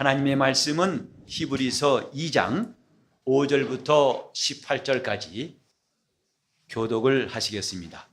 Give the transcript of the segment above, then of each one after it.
하나님의 말씀은 히브리서 2장 5절부터 18절까지 교독을 하시겠습니다.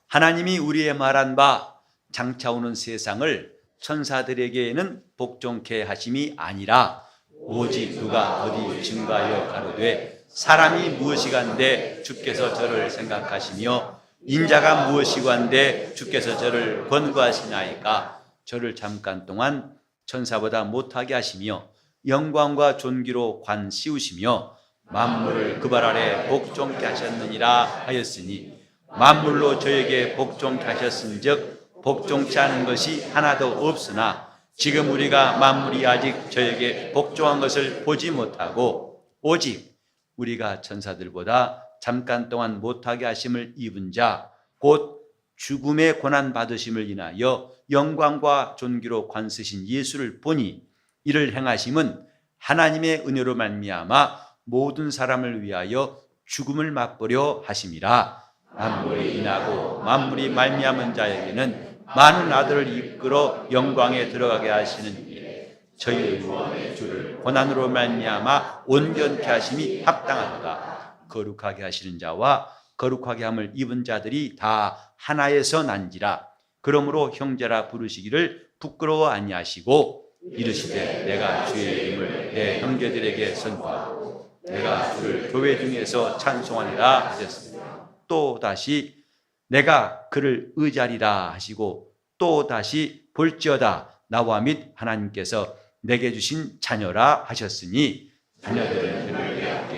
하나님이 우리의 말한 바 장차 오는 세상을 천사들에게는 복종케 하심이 아니라 오직 누가 어디 증거하여 가로되 사람이 무엇이간데 주께서 저를 생각하시며 인자가 무엇이간데 주께서 저를 권고하시나이까. 저를 잠깐 동안 천사보다 못하게 하시며 영광과 존귀로 관 씌우시며 만물을 그 발 아래 복종케 하셨느니라 하였으니 만물로 저에게 복종케 하셨은즉 복종치 않은 것이 하나도 없으나 지금 우리가 만물이 아직 저에게 복종한 것을 보지 못하고 오직 우리가 천사들보다 잠깐 동안 못하게 하심을 입은 자 곧 죽음의 고난 받으심을 인하여 영광과 존귀로 관쓰신 예수를 보니 이를 행하심은 하나님의 은혜로 말미암아 모든 사람을 위하여 죽음을 맛보려 하심이라. 만물이 인하고 만물이 말미암은 자에게는 많은 아들을 이끌어 영광에 들어가게 하시는 일에 저희 구원의 주를 고난으로 말미암아 온전케 하심이 합당하도다. 거룩하게 하시는 자와 거룩하게 함을 입은 자들이 다 하나에서 난지라. 그러므로 형제라 부르시기를 부끄러워 아니하시고 이르시되 내가 주의 이름을 내 형제들에게 선포하고 내가 주를 교회 중에서 찬송하리라 하셨습니다. 또 다시 내가 그를 의지하리라 하시고 또 다시 볼지어다 나와 및 하나님께서 내게 주신 자녀라 하셨으니 자녀들은 그를 위하여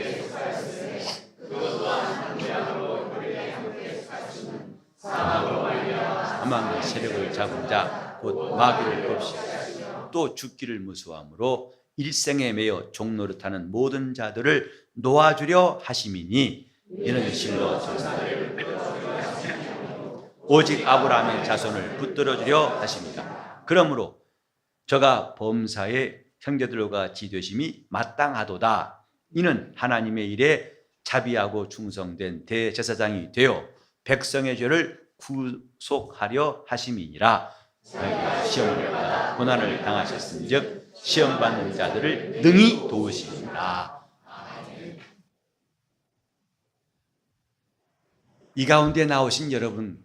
사망의 세력을 잡은 자 곧 마귀를 겁시하시고 또 죽기를 무서워함으로 일생에 매여 종노릇하는 모든 자들을 놓아주려 하심이니 이는 실로 천사를 오직 아브라함의 자손을 붙들어주려 하십니다. 그러므로 저가 범사의 형제들과 같이 되심이 마땅하도다. 이는 하나님의 일에 자비하고 충성된 대제사장이 되어 백성의 죄를 구속하려 하심이니라. 자기가 시험을 받아 고난을 당하셨은즉 시험받는 자들을 능히 도우시리라. 이 가운데 나오신 여러분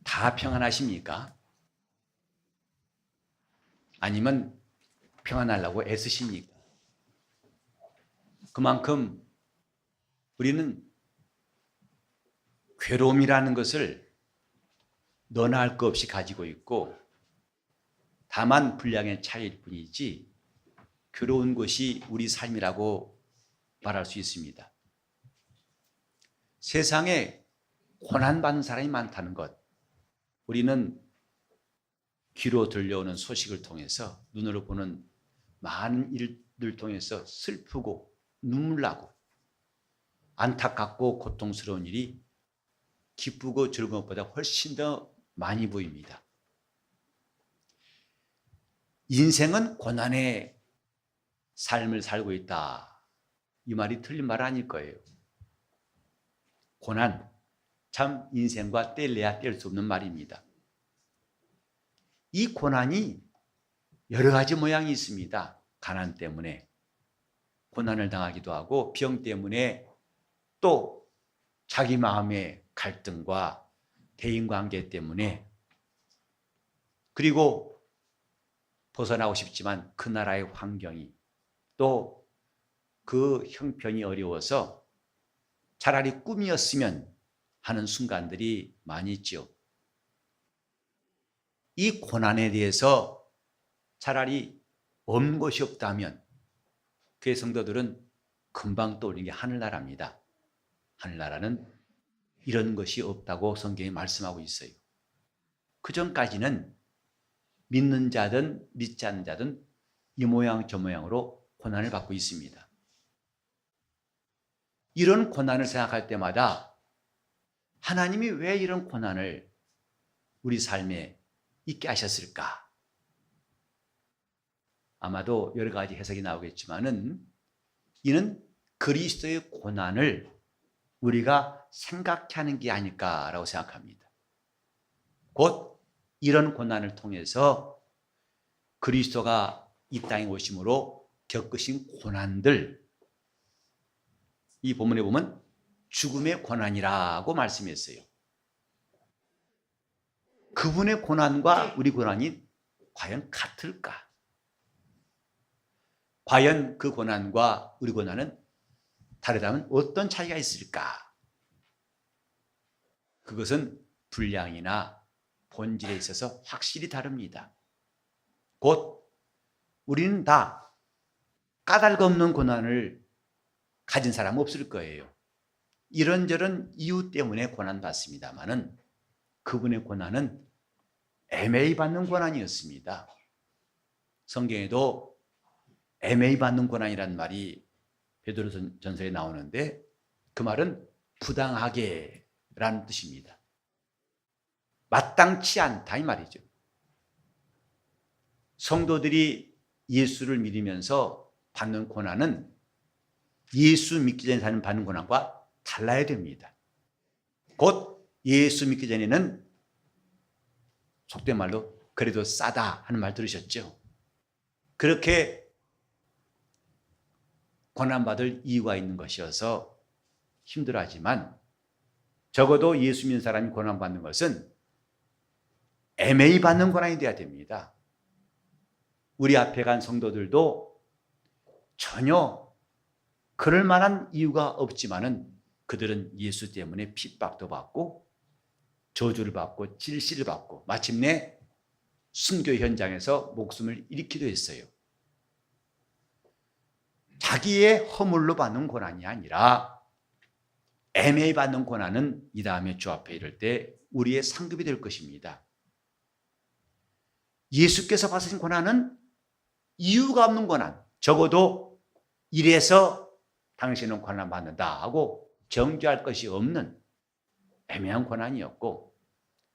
다 평안하십니까? 아니면 평안하려고 애쓰십니까? 그만큼 우리는 괴로움이라는 것을 너나 할 것 없이 가지고 있고 다만 분량의 차이일 뿐이지 괴로운 것이 우리 삶이라고 말할 수 있습니다. 세상에 고난받는 사람이 많다는 것, 우리는 귀로 들려오는 소식을 통해서 눈으로 보는 많은 일들 통해서 슬프고 눈물 나고 안타깝고 고통스러운 일이 기쁘고 즐거운 것보다 훨씬 더 많이 보입니다. 인생은 고난의 삶을 살고 있다. 이 말이 틀린 말 아닐 거예요. 고난, 참 인생과 뗄래야 뗄 수 없는 말입니다. 이 고난이 여러 가지 모양이 있습니다. 가난 때문에 고난을 당하기도 하고 병 때문에 또 자기 마음의 갈등과 대인관계 때문에 그리고 벗어나고 싶지만 그 나라의 환경이 또 그 형편이 어려워서 차라리 꿈이었으면 하는 순간들이 많이 있죠. 이 고난에 대해서 차라리 없는 것이 없다면 교회 성도들은 금방 떠오르는 게 하늘나라입니다. 하늘나라는 이런 것이 없다고 성경이 말씀하고 있어요. 그 전까지는 믿는 자든 믿지 않는 자든 이 모양 저 모양으로 고난을 받고 있습니다. 이런 고난을 생각할 때마다 하나님이 왜 이런 고난을 우리 삶에 있게 하셨을까? 아마도 여러 가지 해석이 나오겠지만은 이는 그리스도의 고난을 우리가 생각해 하는 게 아닐까라고 생각합니다. 곧 이런 고난을 통해서 그리스도가 이 땅에 오심으로 겪으신 고난들, 이 본문에 보면 죽음의 고난이라고 말씀했어요. 그분의 고난과 우리 고난이 과연 같을까? 과연 그 고난과 우리 고난은 다르다면 어떤 차이가 있을까? 그것은 분량이나 본질에 있어서 확실히 다릅니다. 곧 우리는 다 까닭 없는 고난을 가진 사람은 없을 거예요. 이런저런 이유 때문에 고난받습니다마는 그분의 고난은 애매히 받는 고난이었습니다. 성경에도 애매히 받는 고난이란 말이 베드로전서에 나오는데 그 말은 부당하게 라는 뜻입니다. 마땅치 않다 이 말이죠. 성도들이 예수를 믿으면서 받는 고난은 예수 믿기 전에 받는 고난과 달라야 됩니다. 곧 예수 믿기 전에는 속된 말로 그래도 싸다 하는 말 들으셨죠? 그렇게 고난받을 이유가 있는 것이어서 힘들어하지만 적어도 예수 믿는 사람이 고난받는 것은 애매히 받는 고난이 되어야 됩니다. 우리 앞에 간 성도들도 전혀 그럴 만한 이유가 없지만은 그들은 예수 때문에 핍박도 받고 저주를 받고 질시를 받고 마침내 순교 현장에서 목숨을 잃기도 했어요. 자기의 허물로 받는 고난이 아니라 애매히 받는 고난은 이 다음에 주 앞에 이를 때 우리의 상급이 될 것입니다. 예수께서 받으신 고난은 이유가 없는 고난, 적어도 이래서 당신은 고난 받는다 하고 정죄할 것이 없는 애매한 고난이었고,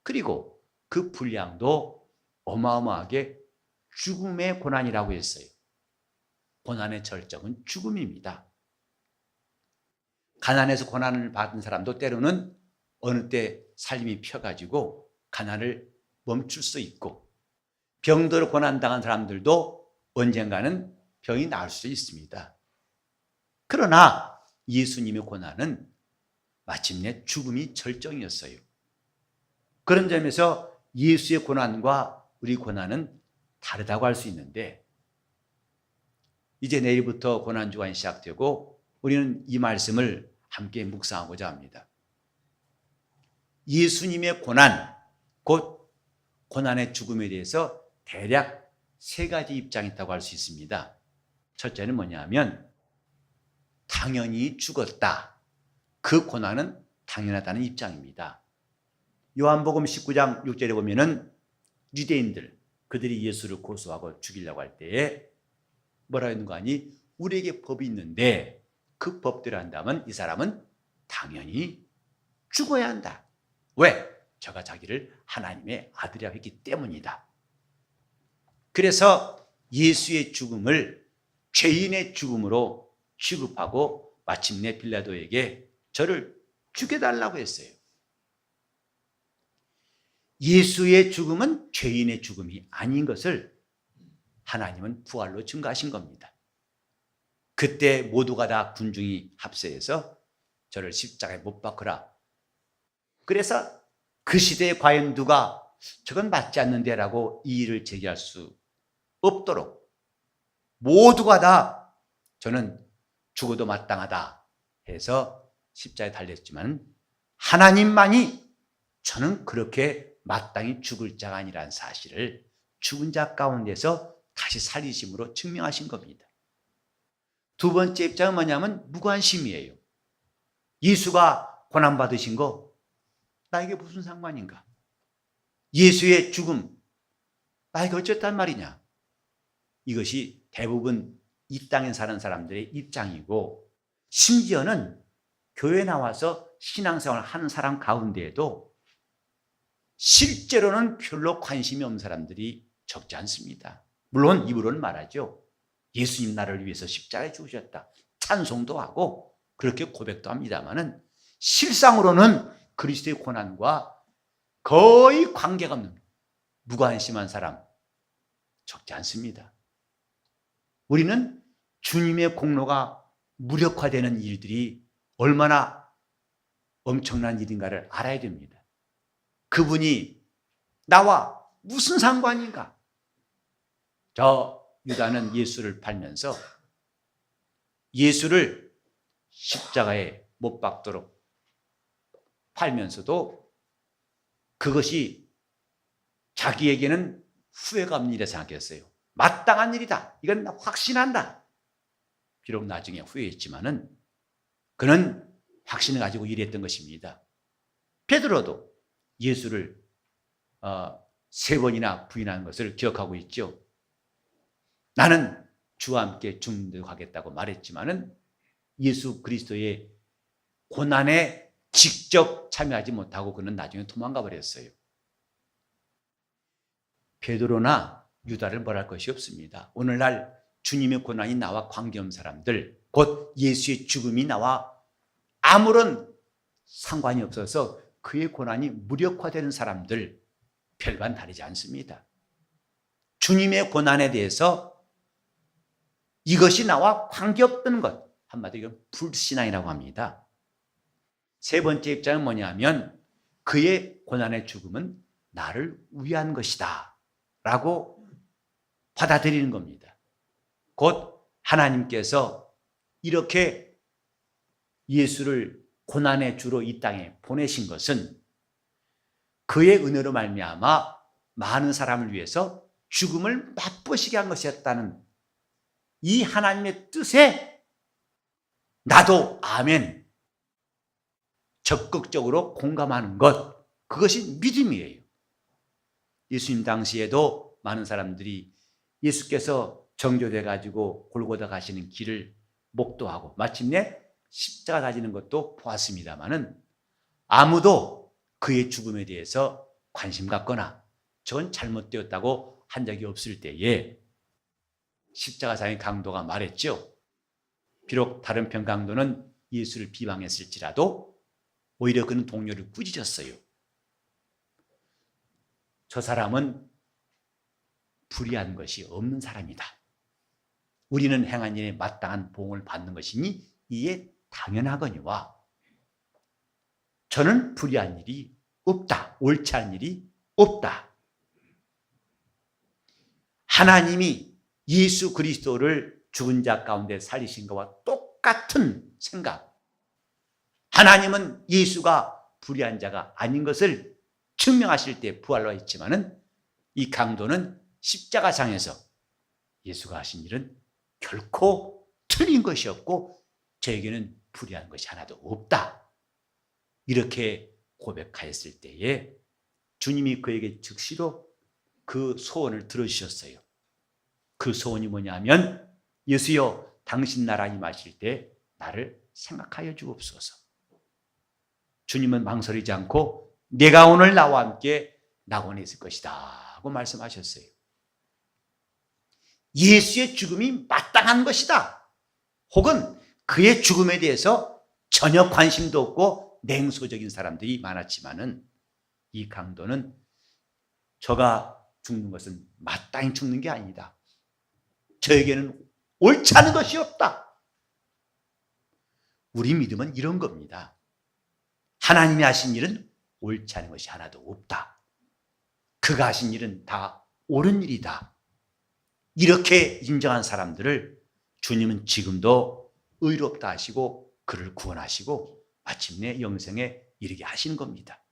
그리고 그 분량도 어마어마하게 죽음의 고난이라고 했어요. 고난의 절정은 죽음입니다. 가난해서 고난을 받은 사람도 때로는 어느 때 살림이 펴가지고 가난을 멈출 수 있고, 병들어 고난당한 사람들도 언젠가는 병이 나을 수 있습니다. 그러나 예수님의 고난은 마침내 죽음이 절정이었어요. 그런 점에서 예수의 고난과 우리 고난은 다르다고 할 수 있는데, 이제 내일부터 고난주간이 시작되고 우리는 이 말씀을 함께 묵상하고자 합니다. 예수님의 고난, 곧 고난의 죽음에 대해서 대략 세 가지 입장이 있다고 할 수 있습니다. 첫째는 뭐냐 하면 당연히 죽었다. 그 고난은 당연하다는 입장입니다. 요한복음 19장 6절에 보면은 유대인들, 그들이 예수를 고소하고 죽이려고 할 때에 뭐라 했는 거 아니? 우리에게 법이 있는데 그 법대로 한다면 이 사람은 당연히 죽어야 한다. 왜? 저가 자기를 하나님의 아들이라고 했기 때문이다. 그래서 예수의 죽음을 죄인의 죽음으로 취급하고 마침내 빌라도에게 저를 죽여달라고 했어요. 예수의 죽음은 죄인의 죽음이 아닌 것을 하나님은 부활로 증거하신 겁니다. 그때 모두가 다 군중이 합세해서 저를 십자가에 못 박으라. 그래서 그 시대에 과연 누가 저건 맞지 않는데 라고 이의를 제기할 수 없도록 모두가 다 저는 죽어도 마땅하다 해서 십자가에 달렸지만, 하나님만이 저는 그렇게 마땅히 죽을 자가 아니라는 사실을 죽은 자 가운데서 다시 살리심으로 증명하신 겁니다. 두 번째 입장은 뭐냐면 무관심이에요. 예수가 고난받으신 거 나에게 무슨 상관인가? 예수의 죽음 나에게 어쨌단 말이냐? 이것이 대부분 이 땅에 사는 사람들의 입장이고, 심지어는 교회 나와서 신앙생활을 하는 사람 가운데에도 실제로는 별로 관심이 없는 사람들이 적지 않습니다. 물론 입으로는 말하죠. 예수님 나를 위해서 십자가에 죽으셨다. 찬송도 하고 그렇게 고백도 합니다마는 실상으로는 그리스도의 고난과 거의 관계가 없는, 무관심한 사람 적지 않습니다. 우리는 주님의 공로가 무력화되는 일들이 얼마나 엄청난 일인가를 알아야 됩니다. 그분이 나와 무슨 상관인가? 저 유다는 예수를 팔면서 예수를 십자가에 못 박도록 팔면서도 그것이 자기에게는 후회가 없는 일이라 생각했어요. 마땅한 일이다. 이건 확신한다. 비록 나중에 후회했지만은 그는 확신을 가지고 일했던 것입니다. 베드로도 예수를 3번이나 부인한 것을 기억하고 있죠. 나는 주와 함께 죽는 데 가겠다고 말했지만은 예수 그리스도의 고난에 직접 참여하지 못하고 그는 나중에 도망가 버렸어요. 베드로나 유다를 뭐랄 것이 없습니다. 오늘날 주님의 고난이 나와 관계없는 사람들, 곧 예수의 죽음이 나와 아무런 상관이 없어서 그의 고난이 무력화되는 사람들 별반 다르지 않습니다. 주님의 고난에 대해서 이것이 나와 관계없던 것, 한마디로 불신앙이라고 합니다. 세 번째 입장은 뭐냐면 그의 고난의 죽음은 나를 위한 것이다 라고 받아들이는 겁니다. 곧 하나님께서 이렇게 예수를 고난의 주로 이 땅에 보내신 것은 그의 은혜로 말미암아 많은 사람을 위해서 죽음을 맛보시게 한 것이었다는 이 하나님의 뜻에 나도 아멘 적극적으로 공감하는 것, 그것이 믿음이에요. 예수님 당시에도 많은 사람들이 예수께서 정죄돼 가지고 골고다 가시는 길을 목도하고 마침내 십자가 다지는 것도 보았습니다마는 아무도 그의 죽음에 대해서 관심 갖거나 저건 잘못되었다고 한 적이 없을 때에 십자가상의 강도가 말했죠. 비록 다른 편 강도는 예수를 비방했을지라도 오히려 그는 동료를 꾸짖었어요. 저 사람은 불의한 것이 없는 사람이다. 우리는 행한 일에 마땅한 보응을 받는 것이니 이에 당연하거니와 저는 불의한 일이 없다. 옳지 않은 일이 없다. 하나님이 예수 그리스도를 죽은 자 가운데 살리신 것과 똑같은 생각. 하나님은 예수가 불의한 자가 아닌 것을 증명하실 때 부활로 했지만은 이 강도는 십자가상에서 예수가 하신 일은 결코 틀린 것이 없고 저에게는 불의한 것이 하나도 없다. 이렇게 고백하였을 때에 주님이 그에게 즉시로 그 소원을 들어주셨어요. 그 소원이 뭐냐면 예수여 당신 나라 임하실 때 나를 생각하여 주옵소서. 주님은 망설이지 않고 내가 오늘 나와 함께 낙원에 있을 것이다 하고 말씀하셨어요. 예수의 죽음이 마땅한 것이다. 혹은 그의 죽음에 대해서 전혀 관심도 없고 냉소적인 사람들이 많았지만은 이 강도는 저가 죽는 것은 마땅히 죽는 게 아니다. 저에게는 옳지 않은 것이 없다. 우리 믿음은 이런 겁니다. 하나님이 하신 일은 옳지 않은 것이 하나도 없다. 그가 하신 일은 다 옳은 일이다. 이렇게 인정한 사람들을 주님은 지금도 의롭다 하시고 그를 구원하시고 마침내 영생에 이르게 하시는 겁니다.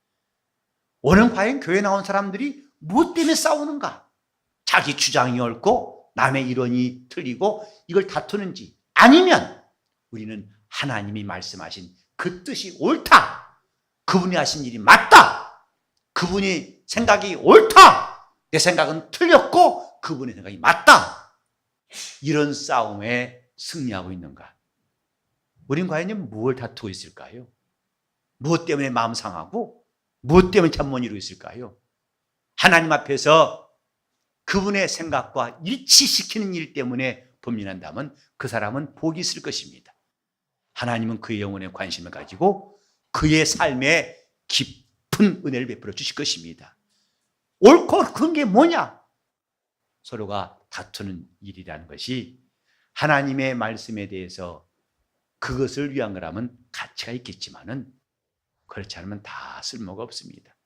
오늘 과연 교회 나온 사람들이 무엇 때문에 싸우는가? 자기 주장이 옳고 남의 이론이 틀리고 이걸 다투는지, 아니면 우리는 하나님이 말씀하신 그 뜻이 옳다. 그분이 하신 일이 맞다. 그분이 생각이 옳다. 내 생각은 틀렸고 그분의 생각이 맞다. 이런 싸움에 승리하고 있는가? 우린 과연 무엇을 다투고 있을까요? 무엇 때문에 마음 상하고 무엇 때문에 잠 못 이루고 있을까요? 하나님 앞에서 그분의 생각과 일치시키는 일 때문에 범민한다면 그 사람은 복이 있을 것입니다. 하나님은 그의 영혼에 관심을 가지고 그의 삶에 깊은 은혜를 베풀어 주실 것입니다. 옳고 그런 게 뭐냐? 서로가 다투는 일이라는 것이 하나님의 말씀에 대해서 그것을 위한 거라면 가치가 있겠지만은 그렇지 않으면 다 쓸모가 없습니다.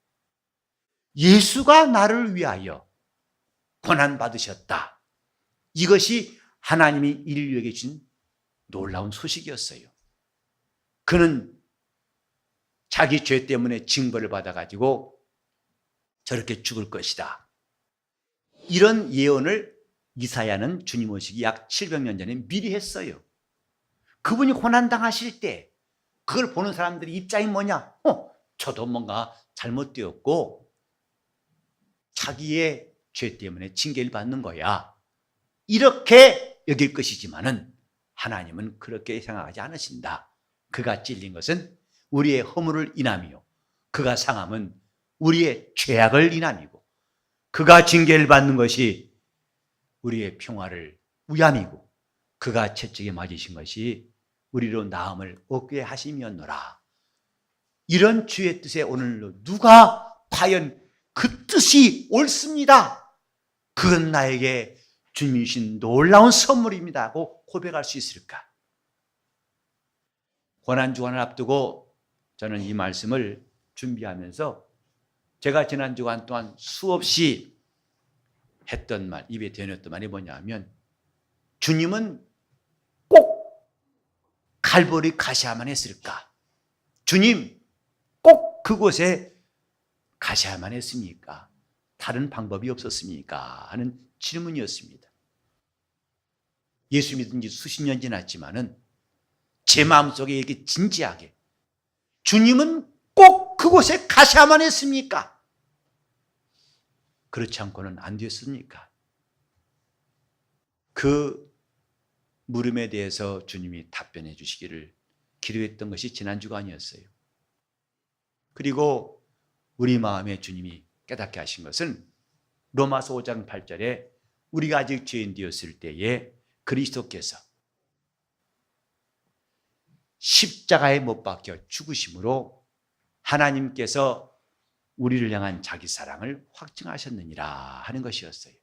예수가 나를 위하여 고난받으셨다. 이것이 하나님이 인류에게 준 놀라운 소식이었어요. 그는 자기 죄 때문에 징벌을 받아가지고 저렇게 죽을 것이다. 이런 예언을 이사야는 주님 오시기 약 700년 전에 미리 했어요. 그분이 고난당하실 때 그걸 보는 사람들의 입장이 뭐냐? 저도 뭔가 잘못되었고 자기의 죄 때문에 징계를 받는 거야. 이렇게 여길 것이지만은 하나님은 그렇게 생각하지 않으신다. 그가 찔린 것은 우리의 허물을 인함이요. 그가 상함은 우리의 죄악을 인함이고 그가 징계를 받는 것이 우리의 평화를 위함이고 그가 채찍에 맞으신 것이 우리로 나음을 얻게 하심이었노라. 이런 주의 뜻에 오늘로 누가 과연 그 뜻이 옳습니다. 그건 나에게 주님이 주신 놀라운 선물입니다 하고 고백할 수 있을까? 고난주간을 앞두고 저는 이 말씀을 준비하면서 제가 지난 주간 동안 수없이 했던 말, 입에 대었던 말이 뭐냐면 주님은 꼭 갈보리 가셔야만 했을까? 주님 꼭 그곳에 가셔야만 했습니까? 다른 방법이 없었습니까? 하는 질문이었습니다. 예수 믿은 지 수십 년 지났지만은 제 마음속에 이렇게 진지하게 주님은 꼭 그곳에 가셔야만 했습니까? 그렇지 않고는 안 됐습니까? 그 물음에 대해서 주님이 답변해 주시기를 기도했던 것이 지난 주간이었어요. 그리고 우리 마음에 주님이 깨닫게 하신 것은 로마서 5장 8절에 우리가 아직 죄인 되었을 때에 그리스도께서 십자가에 못 박혀 죽으심으로 하나님께서 우리를 향한 자기 사랑을 확증하셨느니라 하는 것이었어요.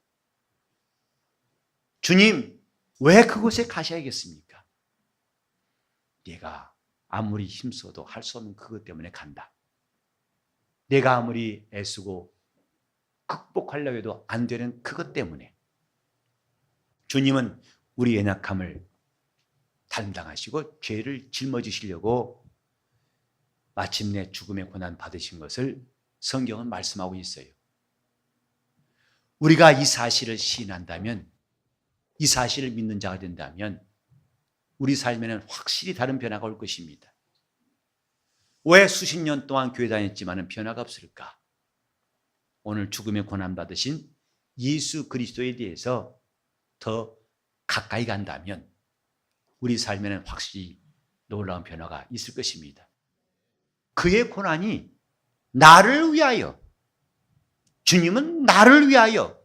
주님, 왜 그곳에 가셔야겠습니까? 내가 아무리 힘써도 할 수 없는 그것 때문에 간다. 내가 아무리 애쓰고 극복하려고 해도 안 되는 그것 때문에 주님은 우리 연약함을 담당하시고 죄를 짊어지시려고 마침내 죽음의 고난 받으신 것을 성경은 말씀하고 있어요. 우리가 이 사실을 시인한다면, 이 사실을 믿는 자가 된다면 우리 삶에는 확실히 다른 변화가 올 것입니다. 왜 수십 년 동안 교회 다녔지만 변화가 없을까? 오늘 죽음의 고난 받으신 예수 그리스도에 대해서 더 가까이 간다면 우리 삶에는 확실히 놀라운 변화가 있을 것입니다. 그의 고난이 나를 위하여, 주님은 나를 위하여,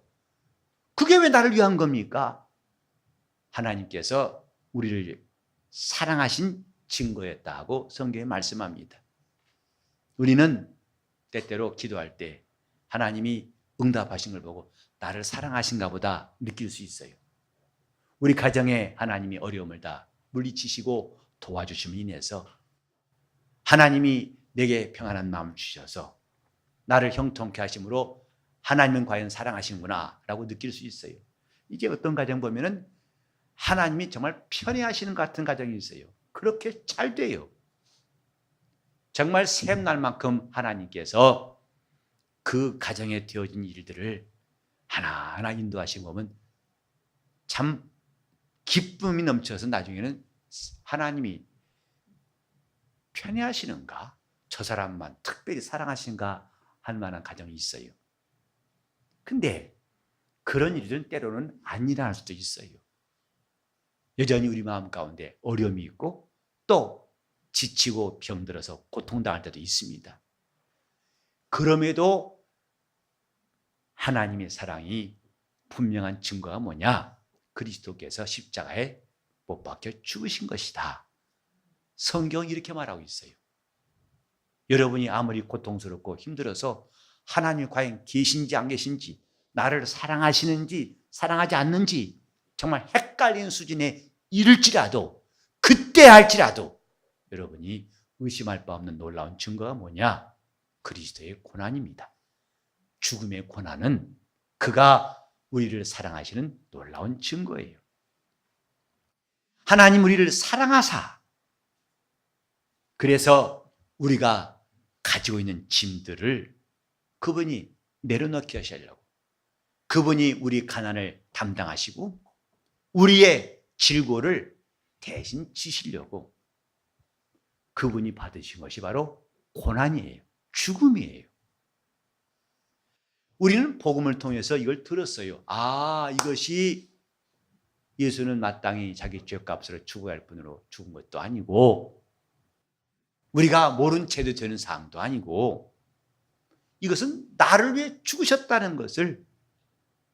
그게 왜 나를 위한 겁니까? 하나님께서 우리를 사랑하신 증거였다고 성경에 말씀합니다. 우리는 때때로 기도할 때 하나님이 응답하신 걸 보고 나를 사랑하신가 보다 느낄 수 있어요. 우리 가정에 하나님이 어려움을 다 물리치시고 도와주심을 인해서 하나님이 내게 평안한 마음을 주셔서 나를 형통케 하심으로 하나님은 과연 사랑하시는구나 라고 느낄 수 있어요. 이게 어떤 가정 보면은 하나님이 정말 편애하시는 것 같은 가정이 있어요. 그렇게 잘 돼요. 정말 샘날만큼 하나님께서 그 가정에 되어진 일들을 하나하나 인도하시고 보면 참 기쁨이 넘쳐서 나중에는 하나님이 편애하시는가? 저 사람만 특별히 사랑하시는가? 할 만한 가정이 있어요. 근데 그런 일들은 때로는 안 일어날 수도 있어요. 여전히 우리 마음 가운데 어려움이 있고 또 지치고 병들어서 고통당할 때도 있습니다. 그럼에도 하나님의 사랑이 분명한 증거가 뭐냐? 그리스도께서 십자가에 못 박혀 죽으신 것이다. 성경은 이렇게 말하고 있어요. 여러분이 아무리 고통스럽고 힘들어서 하나님이 과연 계신지 안 계신지, 나를 사랑하시는지 사랑하지 않는지 정말 헷갈리는 수준에 이를지라도, 그때 할지라도 여러분이 의심할 바 없는 놀라운 증거가 뭐냐? 그리스도의 고난입니다. 죽음의 고난은 그가 우리를 사랑하시는 놀라운 증거예요. 하나님 우리를 사랑하사, 그래서 우리가 가지고 있는 짐들을 그분이 내려놓게 하시려고, 그분이 우리 가난을 담당하시고 우리의 질고를 대신 지시려고 그분이 받으신 것이 바로 고난이에요. 죽음이에요. 우리는 복음을 통해서 이걸 들었어요. 아, 이것이 예수는 마땅히 자기 죄값으로 죽어야 할 분으로 죽은 것도 아니고, 우리가 모른 채도 되는 사항도 아니고, 이것은 나를 위해 죽으셨다는 것을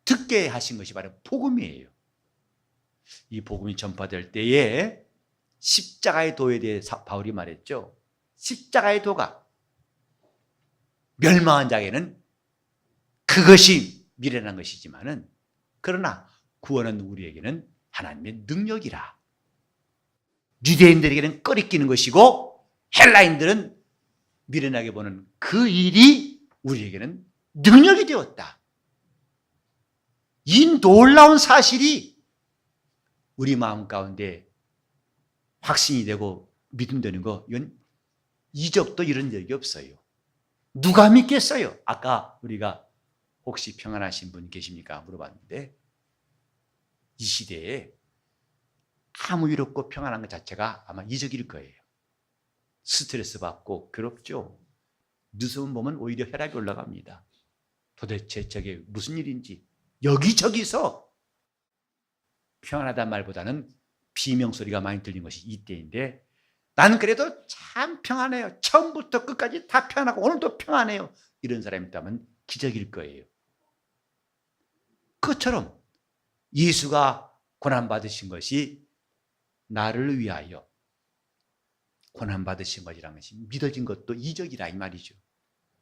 듣게 하신 것이 바로 복음이에요. 이 복음이 전파될 때에 십자가의 도에 대해 바울이 말했죠. 십자가의 도가 멸망한 자에게는 그것이 미련한 것이지만은, 그러나 구원은 우리에게는 하나님의 능력이라. 유대인들에게는 꺼리끼는 것이고 헬라인들은 미련하게 보는 그 일이 우리에게는 능력이 되었다. 이 놀라운 사실이 우리 마음 가운데 확신이 되고 믿음되는 거, 이건 이적도 이런 적이 없어요. 누가 믿겠어요? 아까 우리가 혹시 평안하신 분 계십니까? 물어봤는데, 이 시대에 아무 일 없고 평안한 것 자체가 아마 이적일 거예요. 스트레스 받고 괴롭죠. 뉴스만 보면 오히려 혈압이 올라갑니다. 도대체 저게 무슨 일인지, 여기저기서 평안하다는 말보다는 비명소리가 많이 들린 것이 이때인데, 나는 그래도 참 평안해요. 처음부터 끝까지 다 평안하고 오늘도 평안해요. 이런 사람이 있다면 기적일 거예요. 그것처럼 예수가 고난받으신 것이 나를 위하여 고난받으신 것이라는 것이 믿어진 것도 이적이라 이 말이죠.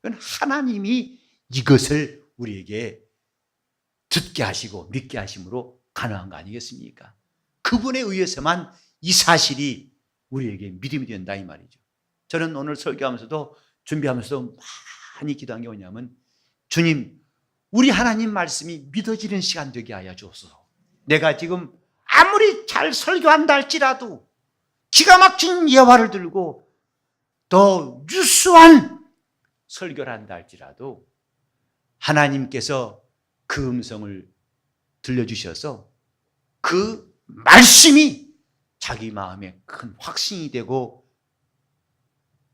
그건 하나님이 이것을 우리에게 듣게 하시고 믿게 하심으로 가능한 거 아니겠습니까? 그분에 의해서만 이 사실이 우리에게 믿음이 된다 이 말이죠. 저는 오늘 설교하면서도 준비하면서도 많이 기도한 게 뭐냐면, 주님, 우리 하나님 말씀이 믿어지는 시간 되게 하여 주옵소서. 내가 지금 아무리 잘 설교한다 할지라도, 기가 막힌 예화를 들고 더 유수한 설교를 한다 할지라도, 하나님께서 그 음성을 들려주셔서 그 말씀이 자기 마음에 큰 확신이 되고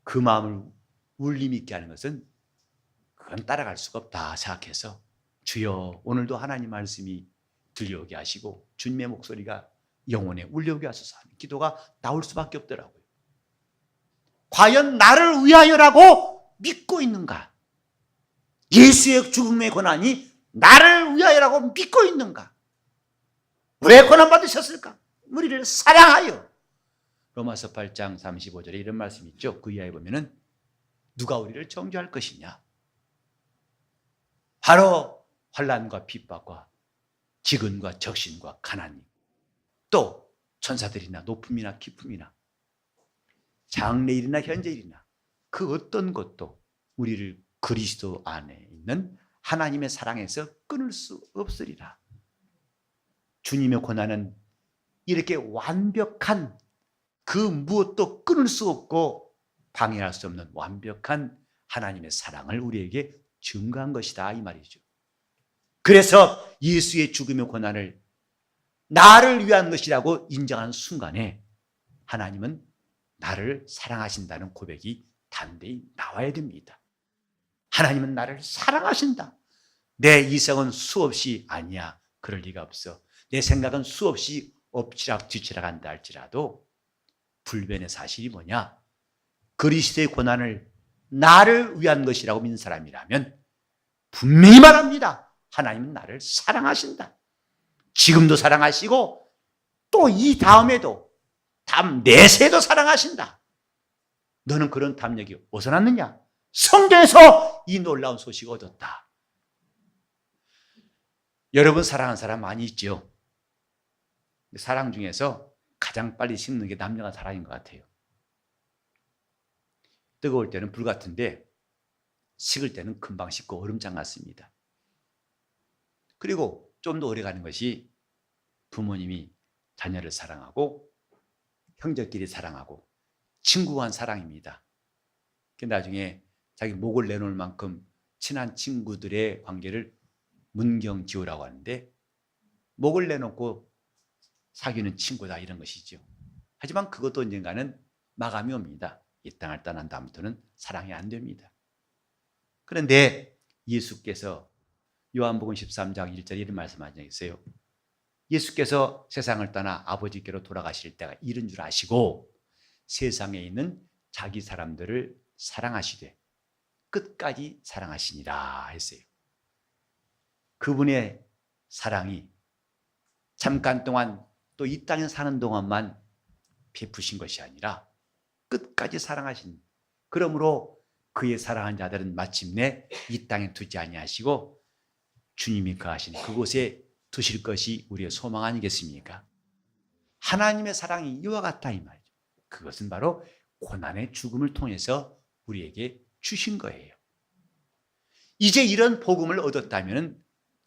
그 마음을 울림 있게 하는 것은, 그건 따라갈 수가 없다 생각해서, 주여 오늘도 하나님 말씀이 들려오게 하시고 주님의 목소리가 영혼에 울려오게 하소서 하는 기도가 나올 수밖에 없더라고요. 과연 나를 위하여라고 믿고 있는가? 예수의 죽음의 고난이 나를 위하여라고 믿고 있는가? 왜 고난받으셨을까? 우리를 사랑하여. 로마서 8장 35절에 이런 말씀이 있죠. 그 이하에 보면은 누가 우리를 정죄할 것이냐? 바로 환난과 핍박과 지근과 적신과 가난이, 또 천사들이나 높음이나 깊음이나 장래일이나 현재일이나 그 어떤 것도 우리를 그리스도 안에 있는 하나님의 사랑에서 끊을 수 없으리라. 주님의 고난은 이렇게 완벽한, 그 무엇도 끊을 수 없고 방해할 수 없는 완벽한 하나님의 사랑을 우리에게 증거한 것이다 이 말이죠. 그래서 예수의 죽음의 고난을 나를 위한 것이라고 인정하는 순간에 하나님은 나를 사랑하신다는 고백이 담대히 나와야 됩니다. 하나님은 나를 사랑하신다. 내 이성은 수없이 아니야, 그럴 리가 없어. 내 생각은 수없이 엎치락뒤치락 한다 할지라도 불변의 사실이 뭐냐? 그리스도의 고난을 나를 위한 것이라고 믿는 사람이라면 분명히 말합니다. 하나님은 나를 사랑하신다. 지금도 사랑하시고 또 이 다음에도, 다음 내세에도 사랑하신다. 너는 그런 담력이 어디서 났느냐? 성경에서 이 놀라운 소식을 얻었다. 여러분 사랑하는 사람 많이 있죠. 사랑 중에서 가장 빨리 식는 게 남녀가 사랑인 것 같아요. 뜨거울 때는 불 같은데 식을 때는 금방 식고 얼음장 같습니다. 그리고 좀 더 오래 가는 것이 부모님이 자녀를 사랑하고 형제끼리 사랑하고 친구 간 사랑입니다. 나중에 자기 목을 내놓을 만큼 친한 친구들의 관계를 문경지호라고 하는데 목을 내놓고 사귀는 친구다 이런 것이죠. 하지만 그것도 언젠가는 마감이 옵니다. 이 땅을 떠난 다음부터는 사랑이 안 됩니다. 그런데 예수께서 요한복음 13장 1절에 이런 말씀하신 적 있어요. 예수께서 세상을 떠나 아버지께로 돌아가실 때가 이른 줄 아시고 세상에 있는 자기 사람들을 사랑하시되 끝까지 사랑하시니라 했어요. 그분의 사랑이 잠깐 동안 또 이 땅에 사는 동안만 베푸신 것이 아니라 끝까지 사랑하신, 그러므로 그의 사랑한 자들은 마침내 이 땅에 두지 아니하시고 주님이 거하신 그곳에 두실 것이 우리의 소망 아니겠습니까? 하나님의 사랑이 이와 같다 이 말이죠. 그것은 바로 고난의 죽음을 통해서 우리에게 주신 거예요. 이제 이런 복음을 얻었다면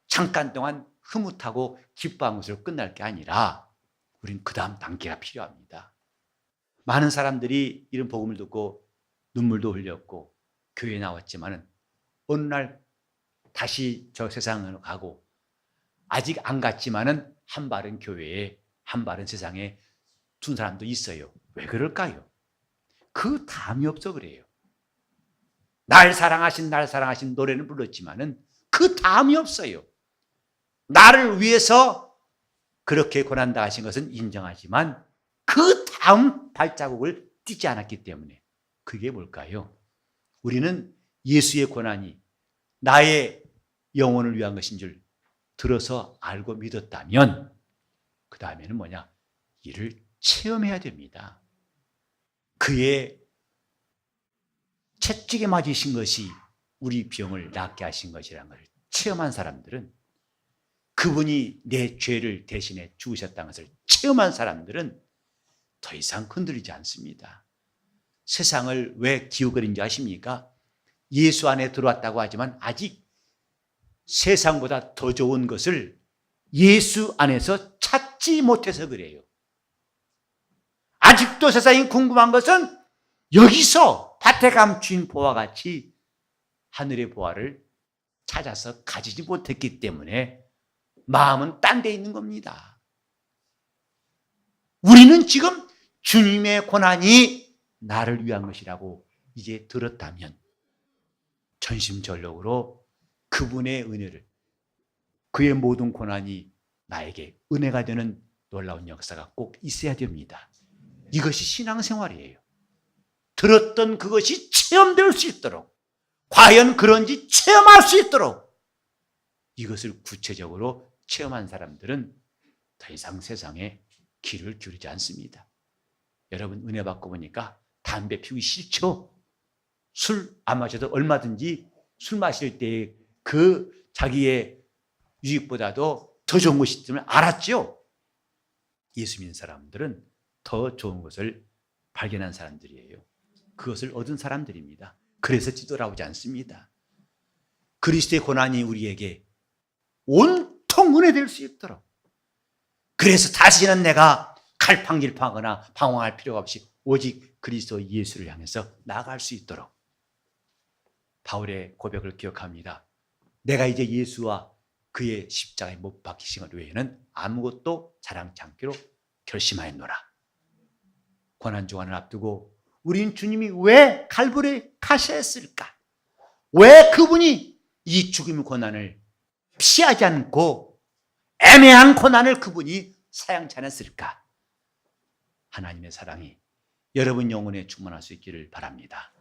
잠깐 동안 흐뭇하고 기뻐한 것으로 끝날 게 아니라 우리는 그 다음 단계가 필요합니다. 많은 사람들이 이런 복음을 듣고 눈물도 흘렸고 교회에 나왔지만은 어느 날 다시 저 세상으로 가고 아직 안 갔지만은 한 발은 교회에 한 발은 세상에 둔 사람도 있어요. 왜 그럴까요? 그 담이 없어 그래요. 날 사랑하신 노래는 불렀지만은 그 담이 없어요. 나를 위해서 그렇게 고난당하신 것은 인정하지만 그 다음 발자국을 띄지 않았기 때문에 그게 뭘까요? 우리는 예수의 고난이 나의 영혼을 위한 것인 줄 들어서 알고 믿었다면 그 다음에는 뭐냐? 이를 체험해야 됩니다. 그의 채찍에 맞으신 것이 우리 병을 낫게 하신 것이라는 것을 체험한 사람들은, 그분이 내 죄를 대신해 죽으셨다는 것을 체험한 사람들은 더 이상 흔들리지 않습니다. 세상을 왜 기웃거리는지 아십니까? 예수 안에 들어왔다고 하지만 아직 세상보다 더 좋은 것을 예수 안에서 찾지 못해서 그래요. 아직도 세상이 궁금한 것은 여기서 밭에 감춘 보와 같이 하늘의 보화를 찾아서 가지지 못했기 때문에 마음은 딴 데 있는 겁니다. 우리는 지금 주님의 고난이 나를 위한 것이라고 이제 들었다면 전심전력으로 그분의 은혜를, 그의 모든 고난이 나에게 은혜가 되는 놀라운 역사가 꼭 있어야 됩니다. 이것이 신앙생활이에요. 들었던 그것이 체험될 수 있도록, 과연 그런지 체험할 수 있도록 이것을 구체적으로 체험한 사람들은 더 이상 세상에 귀를 기울이지 않습니다. 여러분 은혜 받고 보니까 담배 피우기 싫죠? 술 안 마셔도 얼마든지 술 마실 때 그 자기의 유익보다도 더 좋은 것이 있음을 알았죠? 예수 믿는 사람들은 더 좋은 것을 발견한 사람들이에요. 그것을 얻은 사람들입니다. 그래서 뒤돌아오지 않습니다. 그리스도의 고난이 우리에게 온통 은혜될 수 있도록, 그래서 다시는 내가 갈팡질팡하거나 방황할 필요가 없이 오직 그리스도 예수를 향해서 나아갈 수 있도록 바울의 고백을 기억합니다. 내가 이제 예수와 그의 십자가에 못 박히신 것 외에는 아무것도 자랑치 않기로 결심하였노라. 고난주간을 앞두고 우린 주님이 왜 갈보리에 가셨을까? 왜 그분이 이 죽음의 고난을 피하지 않고 애매한 고난을 그분이 사양치 않았을까? 하나님의 사랑이 여러분 영혼에 충만할 수 있기를 바랍니다.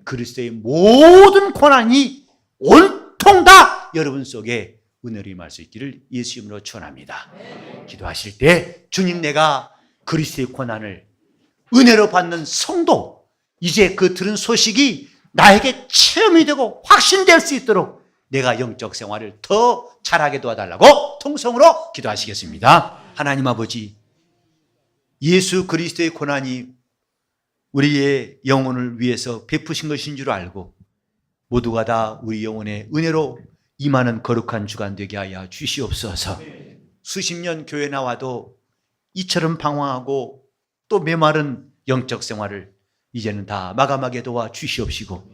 그리스도의 모든 고난이 온통 다 여러분 속에 은혜로 임할 수 있기를 예수 이름으로 축원합니다. 기도하실 때 주님, 내가 그리스도의 고난을 은혜로 받는 성도, 이제 그 들은 소식이 나에게 체험이 되고 확신될 수 있도록 내가 영적 생활을 더 잘하게 도와달라고 통성으로 기도하시겠습니다. 하나님 아버지, 예수 그리스도의 고난이 우리의 영혼을 위해서 베푸신 것인 줄 알고 모두가 다 우리 영혼의 은혜로 임하는 거룩한 주간 되게 하여 주시옵소서. 수십 년 교회 나와도 이처럼 방황하고 또 메마른 영적 생활을 이제는 다 마감하게 도와 주시옵시고,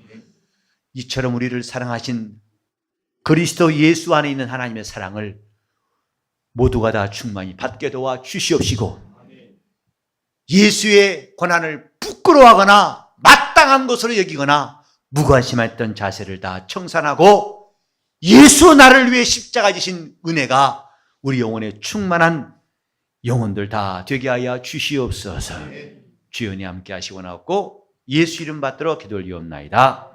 이처럼 우리를 사랑하신 그리스도 예수 안에 있는 하나님의 사랑을 모두가 다 충만히 받게 도와 주시옵시고, 예수의 고난을 부끄러워하거나 마땅한 것으로 여기거나 무관심했던 자세를 다 청산하고 예수 나를 위해 십자가 지신 은혜가 우리 영혼에 충만한 영혼들 다 되게 하여 주시옵소서. 주연이 함께 하시고 나옵고 예수 이름 받들어 기도 올리옵나이다.